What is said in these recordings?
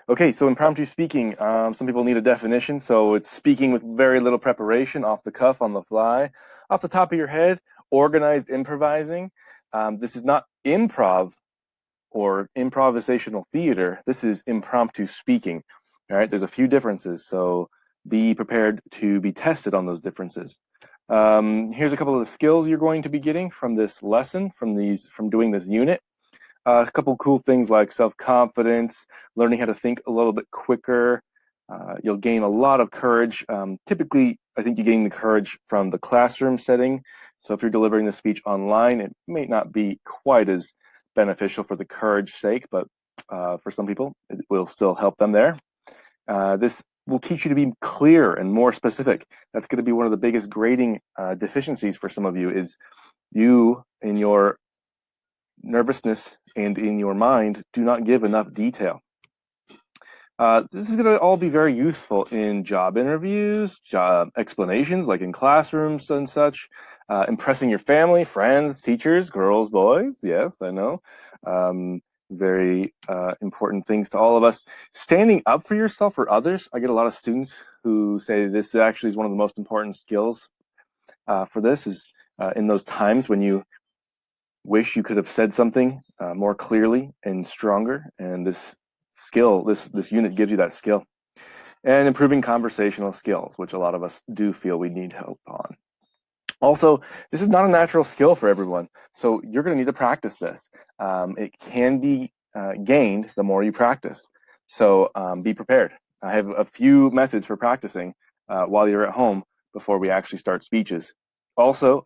Okay, so impromptu speaking, some people need a definition. So it's speaking with very little preparation, off the cuff, on the fly, off the top of your head, organized improvising. This is not improv or improvisational theater. This is impromptu speaking. All right, there's a few differences. So be prepared to be tested on those differences. Here's a couple of the skills you're going to be getting from this lesson, from doing this unit. A couple cool things like self-confidence, learning how to think a little bit quicker. You'll gain a lot of courage. Typically, I think you gain the courage from the classroom setting. So if you're delivering the speech online, it may not be quite as beneficial for the courage sake, but for some people, it will still help them there. This will teach you to be clear and more specific. That's going to be one of the biggest grading deficiencies for some of you is you in your nervousness and in your mind do not give enough detail. This is going to all be very useful in job interviews, job explanations, like in classrooms and such, impressing your family, friends, teachers, girls, boys. Yes, I know. Very important things to all of us. Standing up for yourself or others. I get a lot of students who say this actually is one of the most important skills for this is in those times when you wish you could have said something more clearly and stronger. And this skill, this unit gives you that skill. And improving conversational skills, which a lot of us do feel we need help on. Also, this is not a natural skill for everyone, so you're going to need to practice this. It can be gained the more you practice. So be prepared. I have a few methods for practicing while you're at home before we actually start speeches. Also,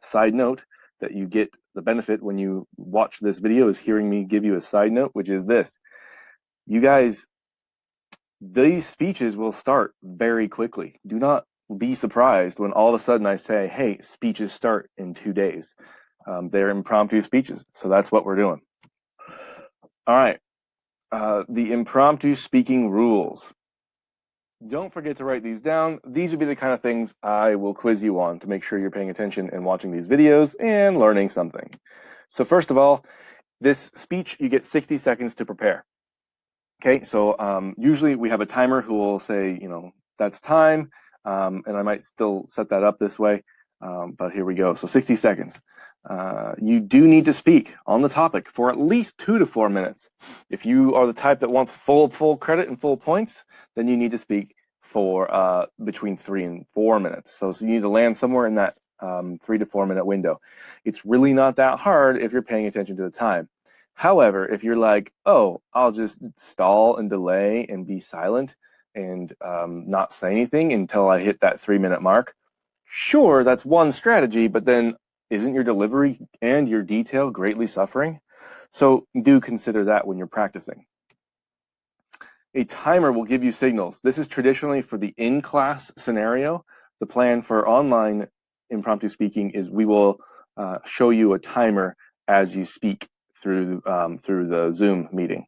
side note, that you get the benefit when you watch this video is hearing me give you a side note, which is this. You guys, these speeches will start very quickly. Do not be surprised when all of a sudden I say, hey, speeches start in 2 days. They're impromptu speeches, so that's what we're doing. All right, the impromptu speaking rules. Don't forget to write these down. These would be the kind of things I will quiz you on to make sure you're paying attention and watching these videos and learning something. So first of all, this speech, you get 60 seconds to prepare. Okay, so usually we have a timer who will say, that's time, and I might still set that up this way, but here we go. So 60 seconds. You do need to speak on the topic for at least 2 to 4 minutes. If you are the type that wants full credit and full points, then you need to speak for between 3 and 4 minutes. So you need to land somewhere in that 3 to 4 minute window. It's really not that hard if you're paying attention to the time. However, if you're like, oh, I'll just stall and delay and be silent and not say anything until I hit that 3 minute mark, sure, that's one strategy, but then isn't your delivery and your detail greatly suffering? So do consider that when you're practicing. A timer will give you signals. This is traditionally for the in-class scenario. The plan for online impromptu speaking is we will show you a timer as you speak through the Zoom meeting.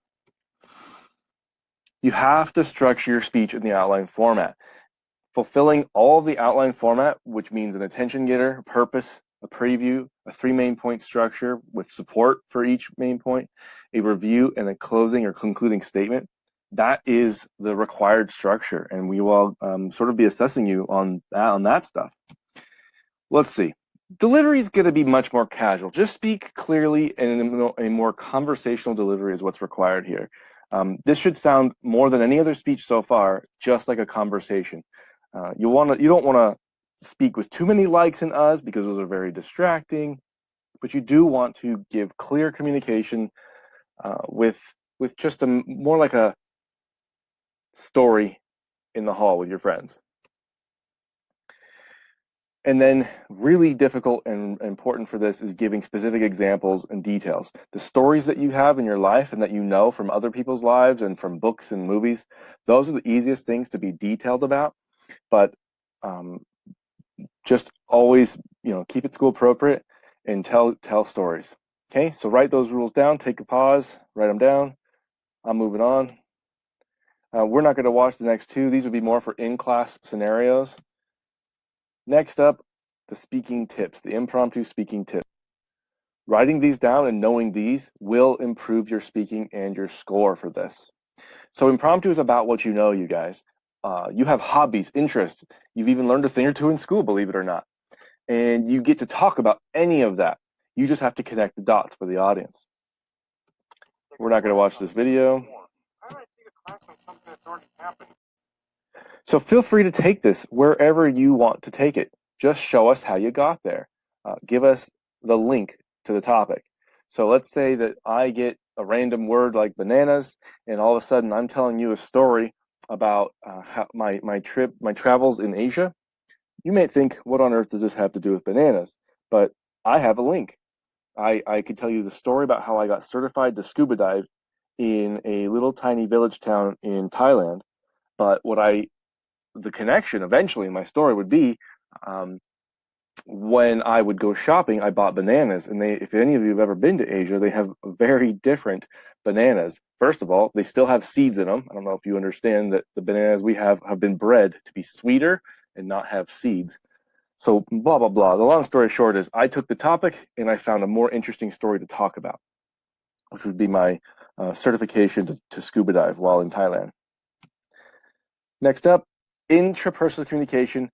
You have to structure your speech in the outline format. Fulfilling all the outline format, which means an attention getter, purpose, a preview, a 3 main point structure with support for each main point, a review, and a closing or concluding statement. That is the required structure, and we will sort of be assessing you on that stuff. Let's see. Delivery is going to be much more casual. Just speak clearly, and a more conversational delivery is what's required here. This should sound more than any other speech so far, just like a conversation. You don't want to speak with too many likes and uhs because those are very distracting, but you do want to give clear communication with just more like a story in the hall with your friends. And then really difficult and important for this is giving specific examples and details. The stories that you have in your life and that you know from other people's lives and from books and movies, those are the easiest things to be detailed about. But just always, keep it school appropriate and tell stories. Okay, so write those rules down, take a pause, write them down. I'm moving on. We're not going to watch the next two. These would be more for in-class scenarios. Next up, the speaking tips, the impromptu speaking tips. Writing these down and knowing these will improve your speaking and your score for this. So impromptu is about what you know, you guys. You have hobbies, interests. You've even learned a thing or two in school, believe it or not. And you get to talk about any of that. You just have to connect the dots for the audience. We're not going to watch this video. So feel free to take this wherever you want to take it. Just show us how you got there. Give us the link to the topic. So let's say that I get a random word like bananas, and all of a sudden I'm telling you a story about how my travels in Asia. You may think, what on earth does this have to do with bananas? But I have a link. I could tell you the story about how I got certified to scuba dive in a little tiny village town in Thailand. But the connection eventually in my story would be um, when I would go shopping, I bought bananas. And if any of you have ever been to Asia, they have very different bananas. First of all, they still have seeds in them. I don't know if you understand that the bananas we have been bred to be sweeter and not have seeds. So blah, blah, blah. The long story short is I took the topic and I found a more interesting story to talk about, which would be my certification to scuba dive while in Thailand. Next up, intrapersonal communication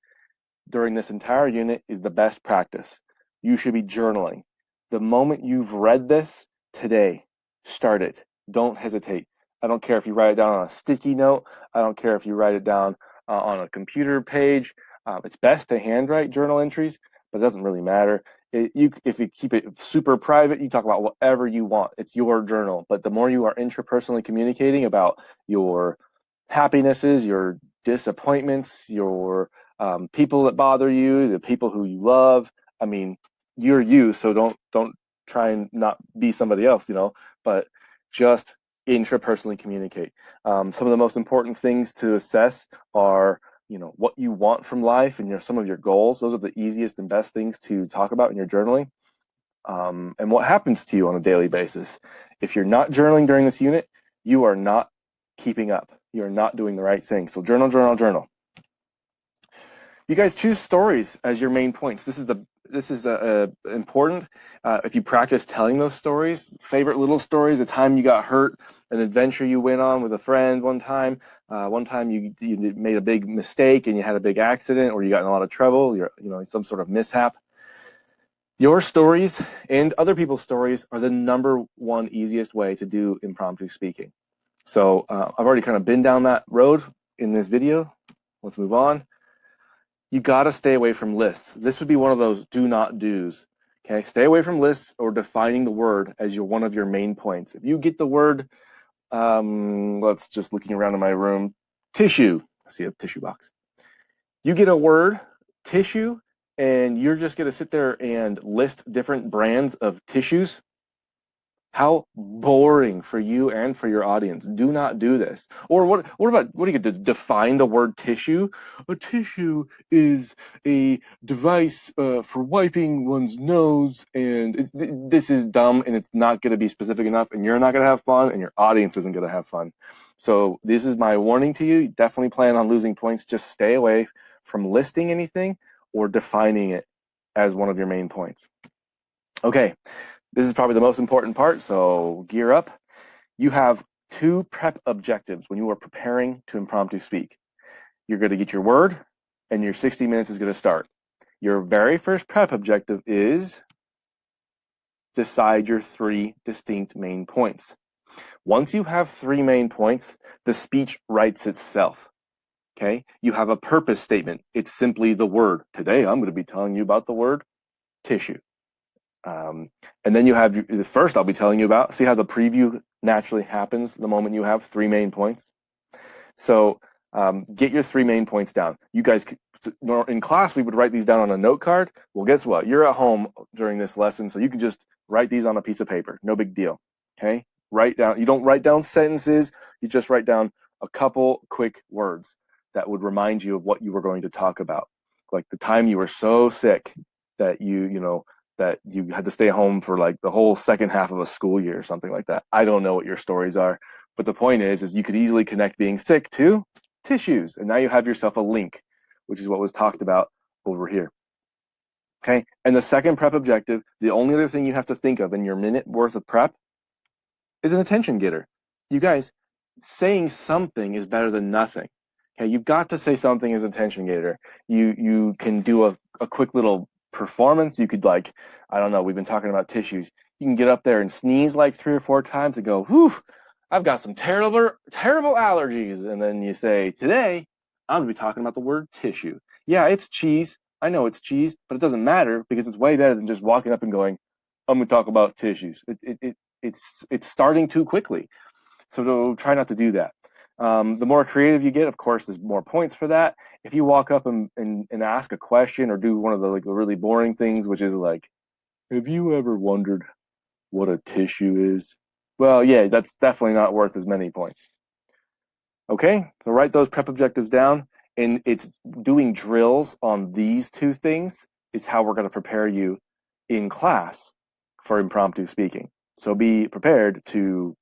during this entire unit is the best practice. You should be journaling. The moment you've read this today, start it. Don't hesitate. I don't care if you write it down on a sticky note. I don't care if you write it down on a computer page. It's best to handwrite journal entries, but it doesn't really matter. If you keep it super private, you talk about whatever you want. It's your journal. But the more you are intrapersonally communicating about your happinesses, your disappointments, your people that bother you, the people who you love. I mean, you're you, so don't try and not be somebody else, but just intrapersonally communicate. Some of the most important things to assess are, what you want from life and some of your goals. Those are the easiest and best things to talk about in your journaling. And what happens to you on a daily basis. If you're not journaling during this unit, you are not keeping up. You're not doing the right thing. So journal, journal, journal. You guys choose stories as your main points. This is important. If you practice telling those stories, favorite little stories, a time you got hurt, an adventure you went on with a friend one time you made a big mistake and you had a big accident, or you got in a lot of trouble, some sort of mishap. Your stories and other people's stories are the number one easiest way to do impromptu speaking. So I've already kind of been down that road in this video. Let's move on. You got to stay away from lists. This would be one of those do not do's. Okay, stay away from lists or defining the word as one of your main points. If you get the word, let's just looking around in my room, tissue. I see a tissue box. You get a word, tissue, and you're just going to sit there and list different brands of tissues. How boring for you and for your audience. Do not do this. Or what do you get to define the word tissue? A tissue is a device for wiping one's nose, and this is dumb, and it's not going to be specific enough, and you're not going to have fun, and your audience isn't going to have fun. So this is my warning to you. Definitely plan on losing points. Just stay away from listing anything or defining it as one of your main points. Okay. This is probably the most important part, so gear up. You have two prep objectives when you are preparing to impromptu speak. You're going to get your word, and your 60 minutes is going to start. Your very first prep objective is decide your three distinct main points. Once you have three main points, the speech writes itself. Okay? You have a purpose statement. It's simply the word. Today, I'm going to be telling you about the word tissue. And then you have the first I'll be telling you about. See how the preview naturally happens the moment you have three main points? So get your three main points down. You guys, in class, we would write these down on a note card. Well, guess what? You're at home during this lesson, so you can just write these on a piece of paper. No big deal. Okay? Write down. You don't write down sentences. You just write down a couple quick words that would remind you of what you were going to talk about. Like the time you were so sick that that you had to stay home for like the whole second half of a school year or something like that. I don't know what your stories are, but the point is you could easily connect being sick to tissues, and now you have yourself a link, which is what was talked about over here. Okay, and the second prep objective, the only other thing you have to think of in your minute worth of prep is an attention getter. You guys, saying something is better than nothing. Okay, you've got to say something as attention getter. You can do a quick little performance. You could like, I don't know, we've been talking about tissues. You can get up there and sneeze like 3 or 4 times and go, whew, I've got some terrible allergies. And then you say, today, I'm gonna be talking about the word tissue. Yeah, it's cheese. I know it's cheese, but it doesn't matter because it's way better than just walking up and going, I'm gonna talk about tissues. It's starting too quickly. So try not to do that. The more creative you get, of course, there's more points for that. If you walk up and ask a question or do one of the like really boring things, which is like, have you ever wondered what a tissue is? Well, yeah, that's definitely not worth as many points. Okay, so write those prep objectives down, and it's doing drills on these two things is how we're going to prepare you in class for impromptu speaking. So be prepared to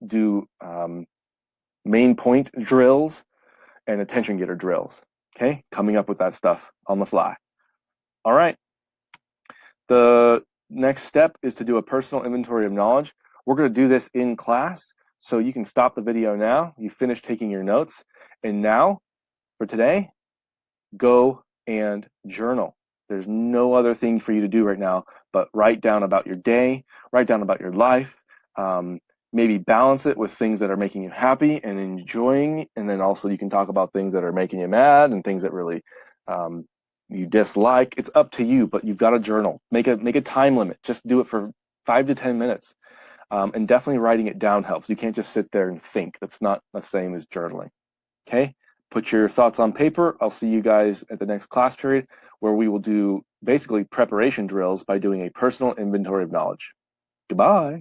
do main point drills and attention getter drills. Okay, coming up with that stuff on the fly. All right. The next step is to do a personal inventory of knowledge. We're going to do this in class, so you can stop the video now. You finish taking your notes, and now for today, go and journal. There's no other thing for you to do right now but write down about your day, write down about your life, maybe balance it with things that are making you happy and enjoying, and then also you can talk about things that are making you mad and things that really you dislike. It's up to you, but you've got to journal. Make a time limit. Just do it for 5 to 10 minutes, and definitely writing it down helps. You can't just sit there and think. That's not the same as journaling. Okay, put your thoughts on paper. I'll see you guys at the next class period where we will do basically preparation drills by doing a personal inventory of knowledge. Goodbye.